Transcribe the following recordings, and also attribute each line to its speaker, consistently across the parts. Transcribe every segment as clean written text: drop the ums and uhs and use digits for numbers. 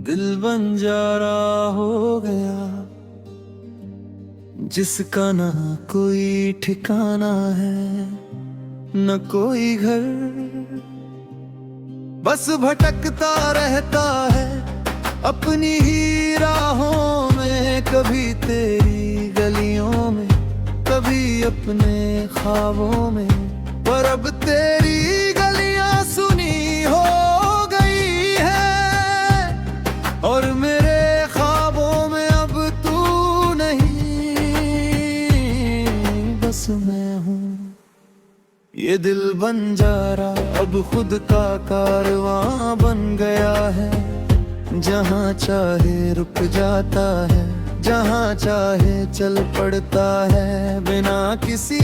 Speaker 1: दिल बंजारा हो गया, जिसका ना कोई ठिकाना है न कोई घर, बस भटकता रहता है अपनी ही राहों में। कभी तेरी गलियों में, कभी अपने ख्वाबों में, पर अब तेरी गलियां सुनी हो गई है और मेरे ख्वाबों में अब तू नहीं, बस मैं हूँ। ये दिल बंजारा अब खुद का कारवां बन गया है, जहाँ चाहे रुक जाता है, जहाँ चाहे चल पड़ता है, बिना किसी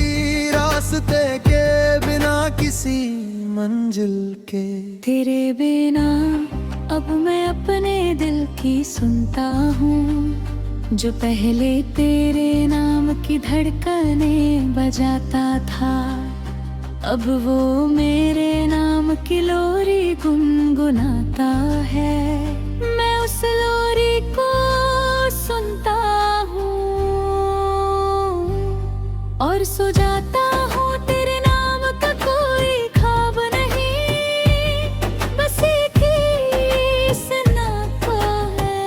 Speaker 1: रास्ते के, बिना किसी मंजिल के।
Speaker 2: तेरे बिना अब मैं अपने दिल की सुनता हूँ, जो पहले तेरे नाम की धड़कनें बजाता था, अब वो मेरे नाम की लोरी गुनगुनाता है। मैं उस लोरी को सुनता हूँ और सो जाता हूँ। तेरे नाम का कोई ख्वाब नहीं, बस एक ही सन्नाटा है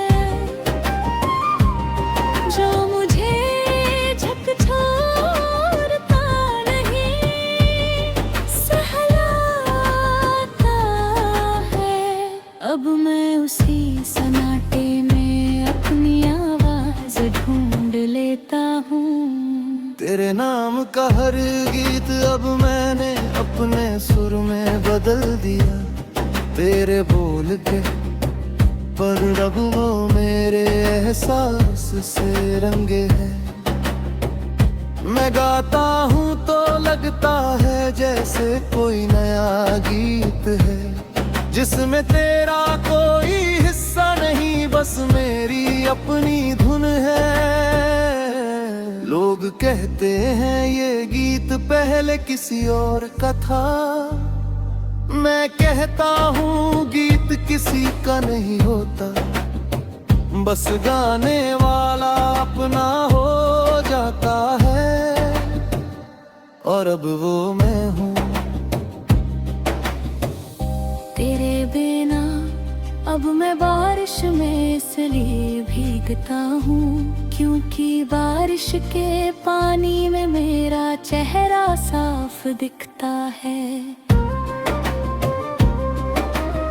Speaker 2: जो मुझे झकझोरता नहीं, सहलाता है। अब मैं उसी सन्नाटे में अपनी आवाज ढूंढ लेता हूँ।
Speaker 1: तेरे नाम का हर गीत अब मैंने अपने सुर में बदल दिया, तेरे बोल के पर अब वो मेरे एहसास से रंगे हैं। मैं गाता हूँ तो लगता है जैसे कोई नया गीत है, जिसमें तेरा कोई हिस्सा नहीं, बस मेरी अपनी धुन है। लोग कहते हैं ये गीत पहले किसी और का था, मैं कहता हूँ गीत किसी का नहीं होता, बस गाने वाला अपना हो जाता है, और अब वो मैं हूँ।
Speaker 2: तेरे बिना अब मैं बारिश में इसलिए भीगता हूँ, क्योंकि बारिश के पानी में मेरा चेहरा साफ दिखता है।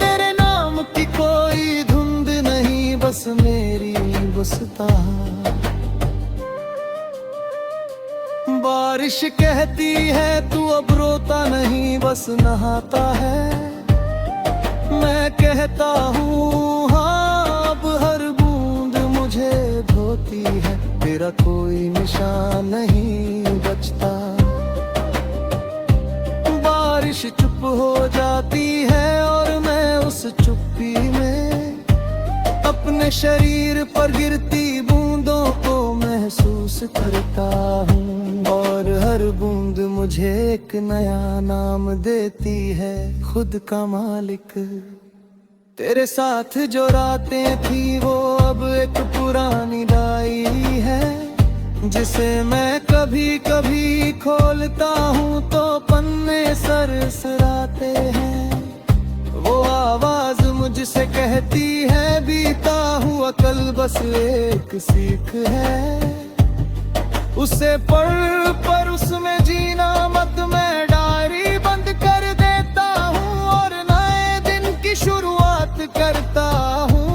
Speaker 1: तेरे नाम की कोई धुंध नहीं, बस मेरी बसता। बारिश कहती है तू अब रोता नहीं, बस नहाता है। मैं कहता हूँ हाँ, अब हर बूंद मुझे धोती है, तेरा कोई निशान नहीं बचता। बारिश चुप हो जाती है और मैं उस चुप्पी में अपने शरीर पर गिरती बूंदों को महसूस करता हूँ, और हर बूंद मुझे एक नया नाम देती है, खुद का मालिक। तेरे साथ जो रातें थी वो अब एक पुरानी डायरी है, जिसे मैं कभी कभी खोलता हूँ तो पन्ने सरसराते हैं। वो आवाज मुझसे कहती है बीता हुआ कल बस एक सीख है, उसे पढ़ पर उसमें जीना मत। मैं डायरी बंद कर देता हूँ और नए दिन की शुरुआत करता हूँ,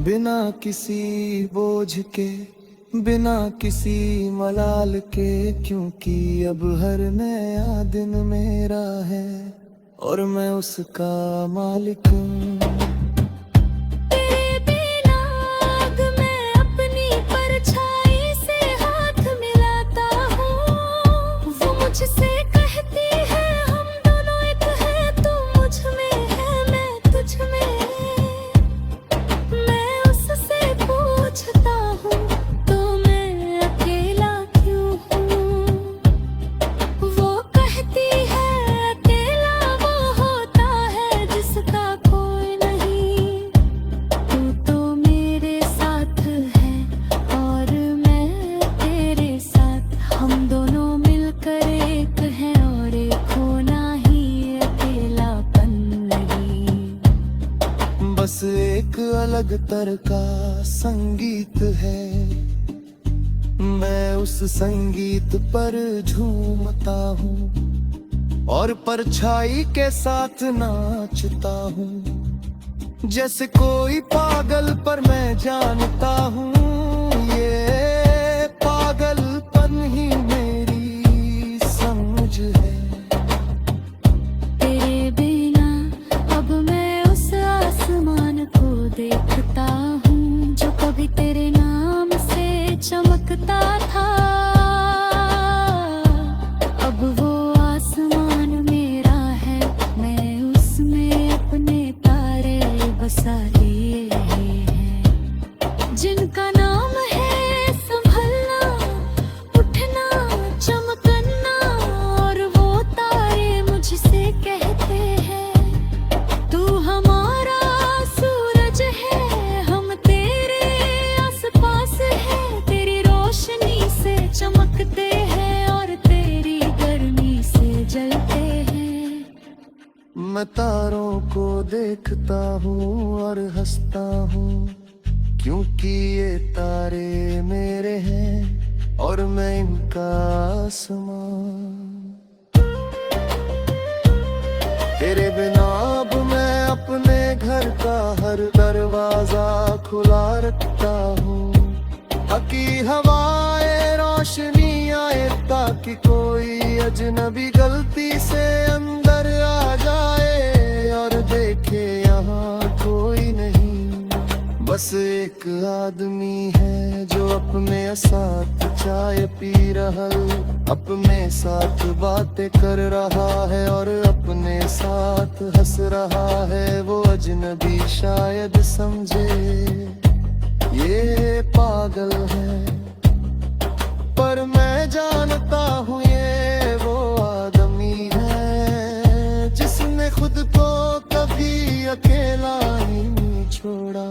Speaker 1: बिना किसी बोझ के, बिना किसी मलाल के, क्योंकि अब हर नया दिन मेरा है और मैं उसका मालिक हूँ।
Speaker 2: मुझसे कहती है हम दोनों एक हैं, तू मुझ में है मैं तुझ में, मैं उससे पूछता हूँ तो मैं अकेला क्यों हूँ। वो कहती है अकेला वो होता है जिसका कोई नहीं।
Speaker 1: तर का संगीत है। मैं उस संगीत पर झूमता हूँ और परछाई के साथ नाचता हूँ। जैसे कोई पागल पर मैं जानता हूँ, ये पागलपन ही मेरी समझ है।
Speaker 2: तेरे बिना अब मैं उस आसमान को देखता हूँ जो कभी तेरे नाम से चमकता था। अब वो आसमान मेरा है, मैं उसमें अपने तारे बसा लिए हैं। जिनका नाम है संभलना, उठना, चमकना, और वो तारे मुझसे कहते हैं तू हमारा सूरज है, हम तेरे आसपास हैं। तेरी रोशनी से चमकते हैं और तेरी गर्मी से जलते हैं।
Speaker 1: मैं तारों को देखता हूँ और हंसता हूँ, क्योंकि ये तारे मेरे हैं और मैं इनका आसमान। तेरे बिना अब मैं अपने घर का हर दरवाजा खुला रखता हूँ, ताकि हवाएं रोशनी आए, ताकि कोई अजनबी गलती से अंदर आ जाए और देखे यहाँ कोई नहीं। बस एक आदमी है जो अपने साथ चाय पी रहा, अपने साथ बातें कर रहा है और अपने साथ हंस रहा है। वो अजनबी शायद समझे ये पागल है, पर मैं जानता हूँ ये वो आदमी है जिसने खुद को कभी अकेला ही नहीं छोड़ा।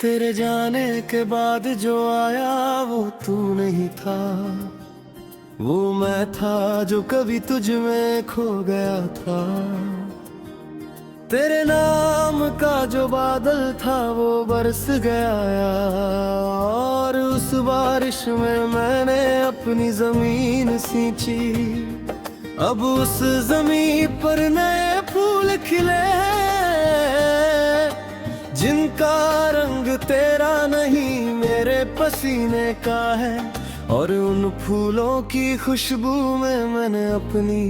Speaker 1: तेरे जाने के बाद जो आया वो तू नहीं था, वो मैं था जो कभी तुझ में खो गया था। तेरे नाम का जो बादल था वो बरस गया और उस बारिश में मैंने अपनी जमीन सींची। अब उस जमीन पर नए फूल खिले जिनका रंग तेरा नहीं मेरे पसीने का है, और उन फूलों की खुशबू में मैंने अपनी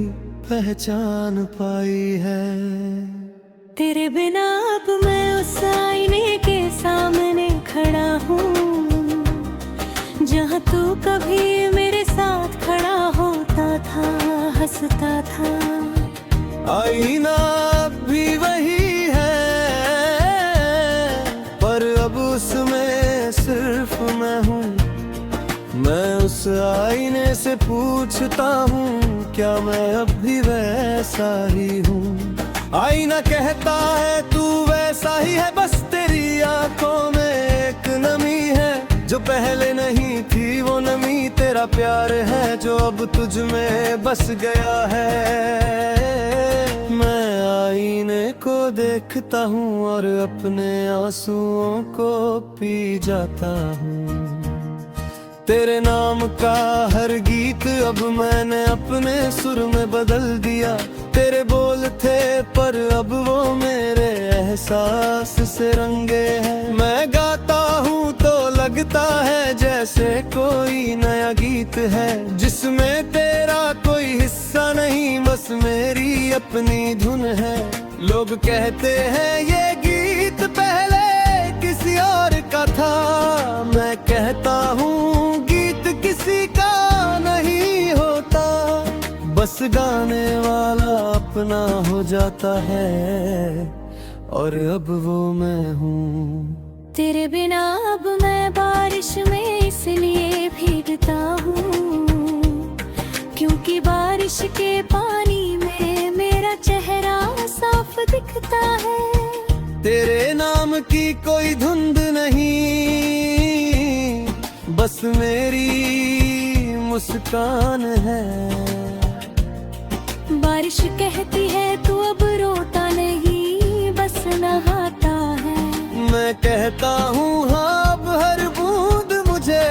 Speaker 1: पहचान पाई है।
Speaker 2: तेरे बिना अब मैं उस आईने के सामने खड़ा हूँ जहाँ तू कभी मेरे साथ खड़ा होता था, हंसता था।
Speaker 1: आईना अब भी वही है, पर अब उसमें सिर्फ मैं हूँ। मैं उस आईने से पूछता हूँ क्या मैं अब भी वैसा ही हूँ। आईना कहता है तू वैसा ही है, बस तेरी आंखों में एक नमी है जो पहले नहीं थी। वो नमी तेरा प्यार है जो अब तुझ में बस गया है। मैं आईने को देखता हूँ और अपने आंसुओं को पी जाता हूँ। तेरे नाम का हर गीत अब मैंने अपने सुर में बदल दिया। तेरे बोल थे पर अब वो मेरे एहसास से रंगे हैं। मैं गाता हूँ तो लगता है जैसे कोई नया गीत है, जिसमें तेरा कोई हिस्सा नहीं, बस मेरी अपनी धुन है। लोग कहते हैं ये गीत पहले किसी और का था, मैं कहता हूँ गीत किसी का नहीं होता, बस गाने वाला अपना हो जाता है और अब वो मैं हूँ।
Speaker 2: तेरे बिना अब मैं बारिश में इसलिए भीगता हूँ क्योंकि बारिश के पानी में मेरा चेहरा साफ दिखता है।
Speaker 1: तेरे नाम की कोई धुंध नहीं, बस मेरी मुस्कान है।
Speaker 2: बारिश कहती है तू अब रोता नहीं बस नहाता है।
Speaker 1: मैं कहता हूँ हाँ अब हर बूंद मुझे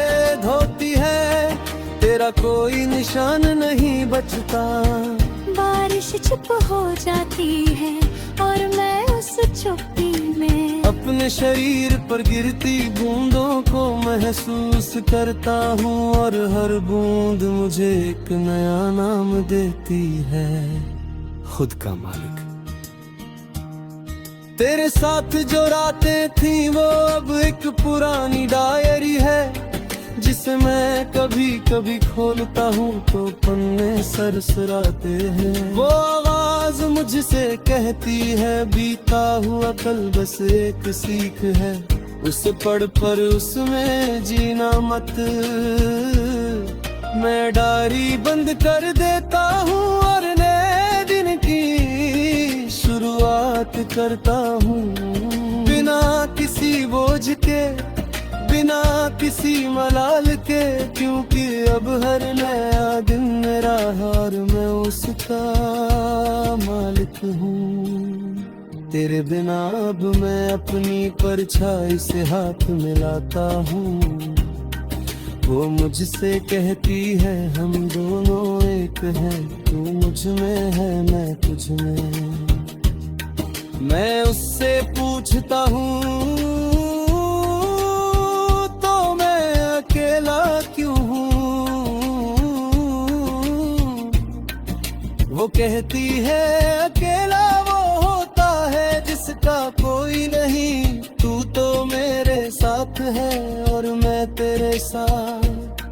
Speaker 1: धोती है, तेरा कोई निशान नहीं बचता।
Speaker 2: बारिश चुप हो जाती है और मैं उस चुप्पी में
Speaker 1: अपने शरीर पर गिरती बूंदों को महसूस करता हूँ, और हर बूंद मुझे एक नया नाम देती है, खुद का मालिक। तेरे साथ जो रातें थी वो अब एक पुरानी डायरी है, जिसे मैं कभी कभी खोलता हूँ तो पन्ने सरसराते हैं। वो आवाज मुझसे कहती है बीता हुआ कल बस एक सीख है, उसे पढ़ पर उसमें जीना मत। मैं डायरी बंद कर देता हूँ और नए दिन की शुरुआत करता हूँ, बिना किसी बोझ के बिना किसी मलाल के, क्योंकि अब हर नया दिन मेरा है और मैं उसका मालिक हूँ। तेरे बिना अब मैं अपनी परछाई से हाथ मिलाता हूँ, वो मुझसे कहती है हम दोनों एक हैं, तू मुझ में है मैं तुझ में। मैं उससे पूछता हूँ अकेला क्यों हूँ, वो कहती है अकेला वो होता है जिसका कोई नहीं, तू तो मेरे साथ है और मैं तेरे साथ,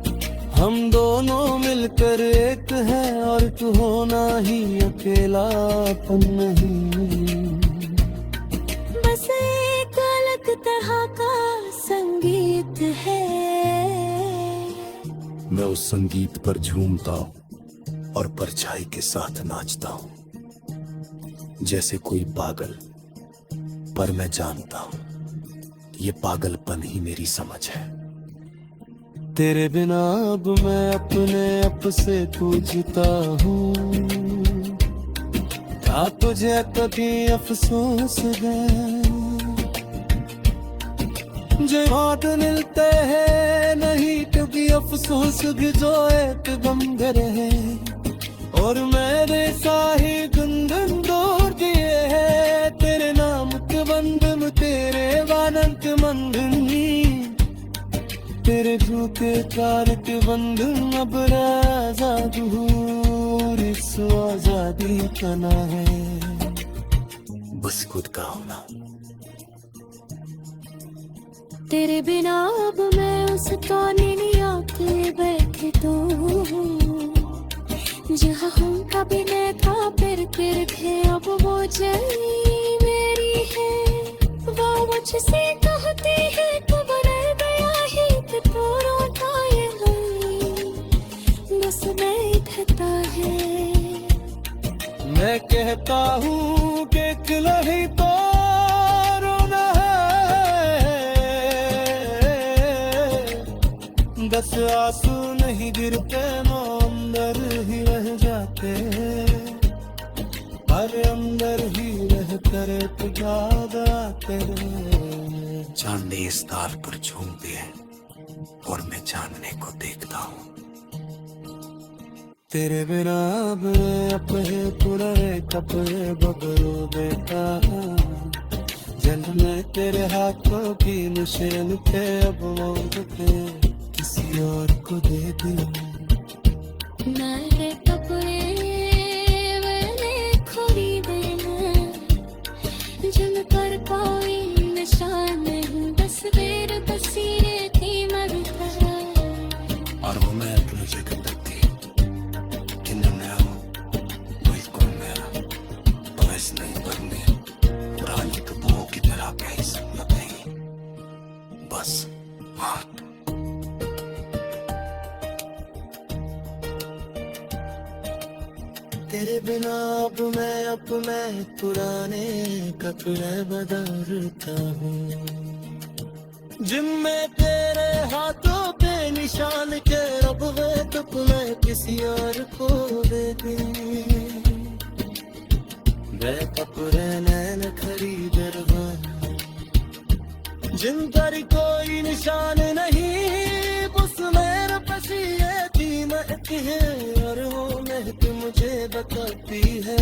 Speaker 1: हम दोनों मिलकर एक है और तू होना ही अकेलापन नहीं।
Speaker 2: बस एक अलग तरह का संगीत है,
Speaker 3: मैं उस संगीत पर झूमता हूँ और परछाई के साथ नाचता हूँ, जैसे कोई पागल, पर मैं जानता हूँ ये पागलपन ही मेरी समझ है।
Speaker 1: तेरे बिना अब मैं अपने आप से पूछता हूँ, क्या तुझे कभी अफसोस है जो बात मिलते हैं नहीं कभी अफसोस जो एक गमगर है, और मेरे साही गुंदन दूर दिए है तेरे नाम के बंधन, तेरे वानंत मंदनी, तेरे झूठे कार के बंधन अब आजाद हूँ, इस आजादी का ना है
Speaker 3: बस खुद का होना।
Speaker 2: तेरे बिना अब मैं उस कौनिया के बैठे तो जहाँ हम कभी न था फिर थे, अब वो जली मेरी है, वो मुझसे कहती है तू बन गया ही तो रोता ये बस बैठता है।
Speaker 1: मैं कहता हूँ कि कलही तो रोना है, बस आंसू नहीं गिरते नो अंदर ही रह जाते, पर अंदर ही रह कर याद आते।
Speaker 3: चांद ने इस तार पर झूमते हैं और मैं चांदने को देखता हूँ।
Speaker 1: तेरे बिना मैं अपने पुराने कपड़े बदलो बेटा, जल में तेरे हाथों की निशान थे अब मौत थे, किसी और को दे दिया।
Speaker 2: नए कपड़े मैंने खरीदे हैं जिन पर कोई निशान नहीं, तस्वीर तस्वीरें थी मगर,
Speaker 3: और वो मैं अपनी जगह पर थी कि न मैं हूँ बिल्कुल मेरा, तो ऐसे नहीं बनने पुरानी कपड़ों की तरह कहीं संगत नहीं, बस हाँ।
Speaker 1: तेरे बिना अब मैं अपने पुराने कपड़े बदलता हूँ, जिनमें तेरे हाथों पे निशान के, अब वे तो मैं किसी और को दे दूँ। वे कपड़े नैन खरीद रवाना जिन पर कोई निशान नहीं बस मेरे पसीने की महक है और वो महक मुझे बताती है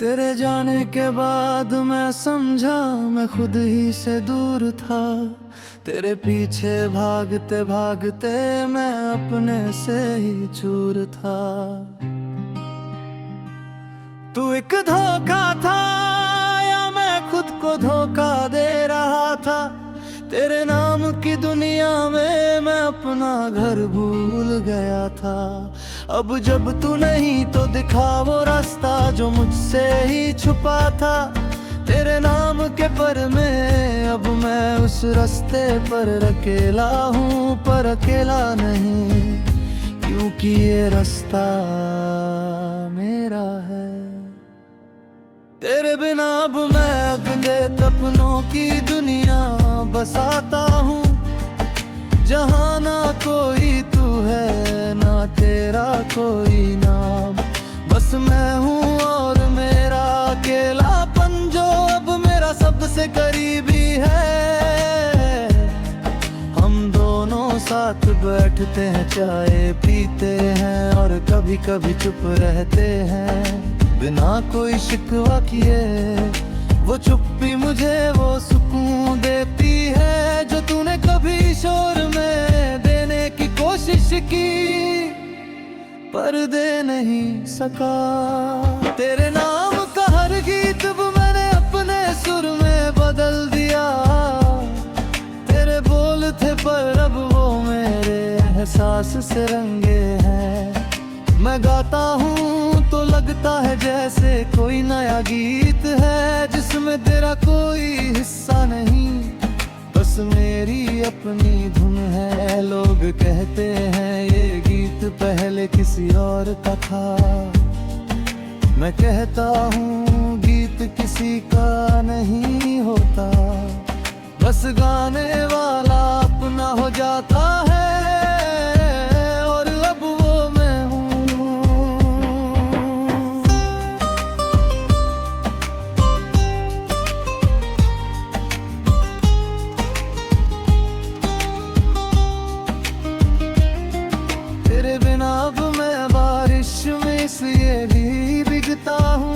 Speaker 1: तेरे जाने के बाद मैं समझा मैं खुद ही से दूर था तेरे पीछे भागते भागते मैं अपने से ही चूर था तू एक धोखा था या मैं खुद को धोखा दे रहा था तेरे नाम की दुनिया में मैं अपना घर भूल गया था अब जब तू नहीं तो दिखा वो रास्ता जो मुझसे ही छुपा था तेरे नाम के पर में अब मैं उस रास्ते पर अकेला हूँ पर अकेला नहीं क्योंकि ये रास्ता मेरा है तेरे बिना अब मैं अपने सपनों की दुनिया बसाता हूँ जहाँ ना कोई तू है ना तेरा कोई नाम बस मैं हूँ और मेरा अकेलापन जो अब मेरा सबसे करीबी है हम दोनों साथ बैठते हैं चाय पीते हैं और कभी कभी चुप रहते हैं बिना कोई शिकवा किए वो चुप्पी मुझे वो सुकून देती है जो तूने कभी शोर में देने की कोशिश की पर दे नहीं सका तेरे नाम का हर गीत अब मैंने अपने सुर में बदल दिया तेरे बोल थे पर अब वो मेरे एहसास से रंगे हैं मैं गाता हूँ तो लगता है जैसे कोई नया गीत है जिसमें तेरा कोई हिस्सा नहीं बस मेरी अपनी धुन है लोग कहते हैं ये गीत पहले किसी और का था मैं कहता हूँ गीत किसी का नहीं होता बस गाने वाला अपना हो जाता है और अब वो मैं हूँ तेरे बिना अब मैं बारिश में इसलिए भी भीगता हूँ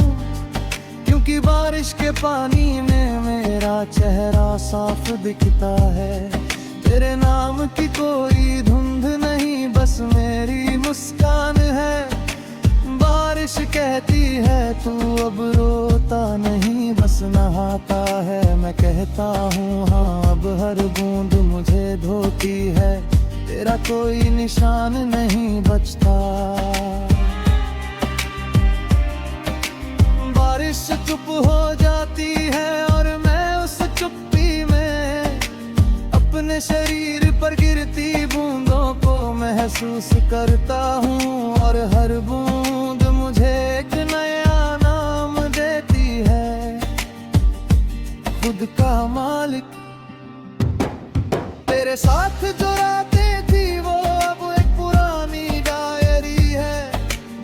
Speaker 1: क्योंकि बारिश के पानी में मेरा चेहरा साफ दिखता है तेरे नाम की कोई धुंध नहीं बस मेरी मुस्कान है बारिश कहती है तू अब रोता नहीं बस नहाता है मैं कहता हूँ हाँ अब हर बूंद मुझे धोती है तेरा कोई निशान नहीं बचता बारिश चुप हो जाती है और मैं उस चुप्पी में अपने शरीर पर गिरती बूंदों को महसूस करता हूँ और हर बूंद मुझे एक नया नाम देती है खुद का मालिक तेरे साथ जो रातें थी वो अब एक पुरानी डायरी है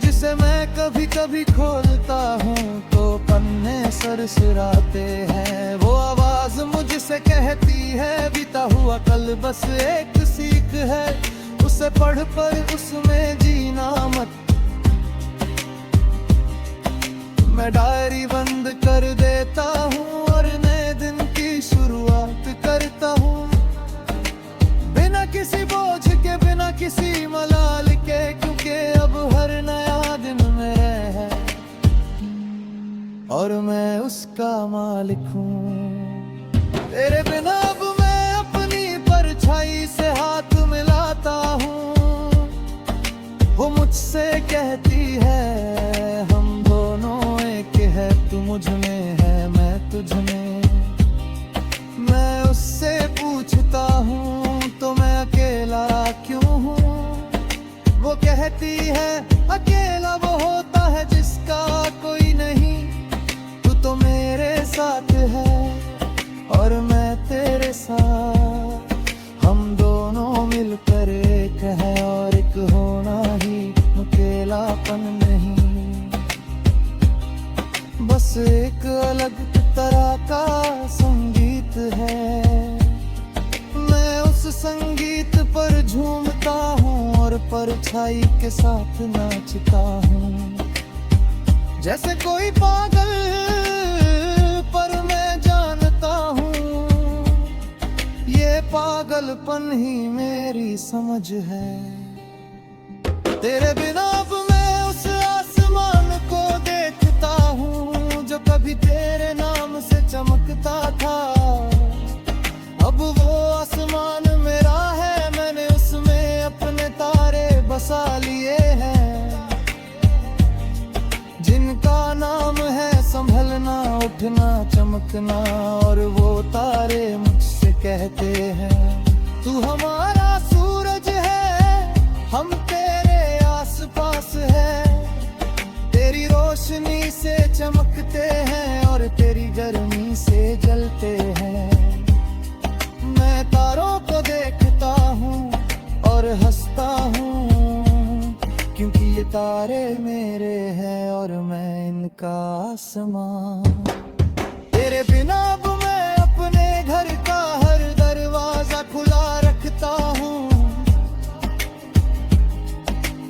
Speaker 1: जिसे मैं कभी कभी खोलता हूँ तो पन्ने सरसराते हैं वो आवाज मुझसे कहती है बीता हुआ कल बस एक सीख है उसे पढ़ पर उसमें जीना मत मैं डायरी बंद कर देता हूँ और नए दिन की शुरुआत करता हूँ बिना किसी बोझ के बिना किसी मलाल के क्योंकि अब हर नया दिन मेरा है और मैं उसका मालिक हूँ तेरे बिना अब मैं अपनी परछाई से हाथ मिलाता हूँ वो मुझसे कहती है हम दोनों एक है तू मुझ में है मैं तुझ में मैं उससे पूछता हूँ तो मैं अकेला क्यों हूँ वो कहती है अकेला वो होता है जिसका कोई नहीं तू तो मेरे साथ है और मैं तेरे पर झूमता हूँ और परछाई के साथ नाचता हूँ। जैसे कोई पागल पर मैं जानता हूँ, ये पागलपन ही मेरी समझ है। तेरे बिना अब मैं उस आसमान को देखता हूँ जो कभी तेरे नाम से चमकता था। अब वो आसमान मेरा है, मैंने उसमें अपने तारे बसा लिए हैं, जिनका नाम है संभलना, उठना, चमकना। और वो तारे मुझसे कहते हैं तू हमारा सूरज है, हम तेरे आसपास है। तेरी रोशनी से चमकते हैं और तेरी गर्मी से जलते हैं। मैं तारों को देखता हूँ और हंसता हूँ, क्योंकि ये तारे मेरे हैं और मैं इनका आसमां। तेरे बिना अब मैं अपने घर का हर दरवाजा खुला रखता हूँ,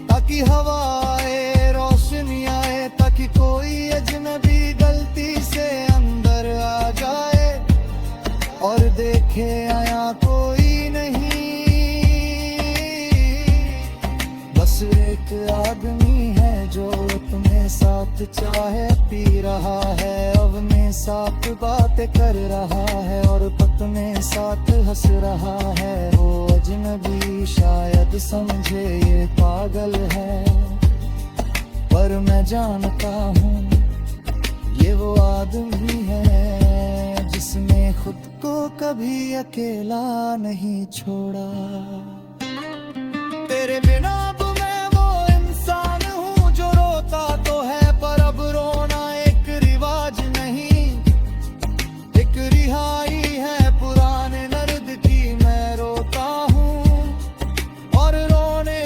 Speaker 1: ताकि हवा आए, रोशनी आए, ताकि कोई अजनबी गलती से अंदर आ जाए और देखे आया कोई नहीं। बस एक आदमी है जो अपने साथ चाहे पी रहा है, अपने साथ बातें कर रहा है और अपने साथ हंस रहा है। वो अजनबी शायद समझे ये पागल है, पर मैं जानता हूँ ये वो आदमी है जिसने खुद को कभी अकेला नहीं छोड़ा। तेरे बिना अब मैं वो इंसान हूँ जो रोता तो है, पर अब रोना एक रिवाज नहीं, एक रिहाई है पुराने दर्द की। मैं रोता हूँ और रोने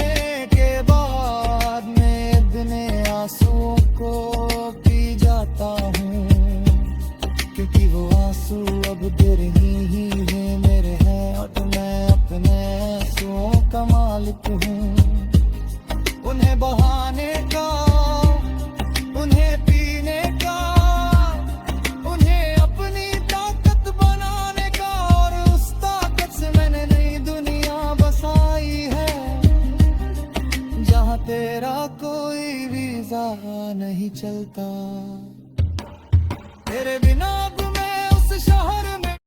Speaker 1: के बाद में इतने आंसुओं को पी जाता हूँ, क्योंकि वो आंसू अब तेरे ही है, मेरे हैं और मैं अपने आंसुओं का मालिक हूँ। उन्हें बहाने का, उन्हें पीने का, उन्हें अपनी ताकत बनाने का, और उस ताकत से मैंने नई दुनिया बसाई है, जहाँ तेरा कोई वीजा नहीं चलता।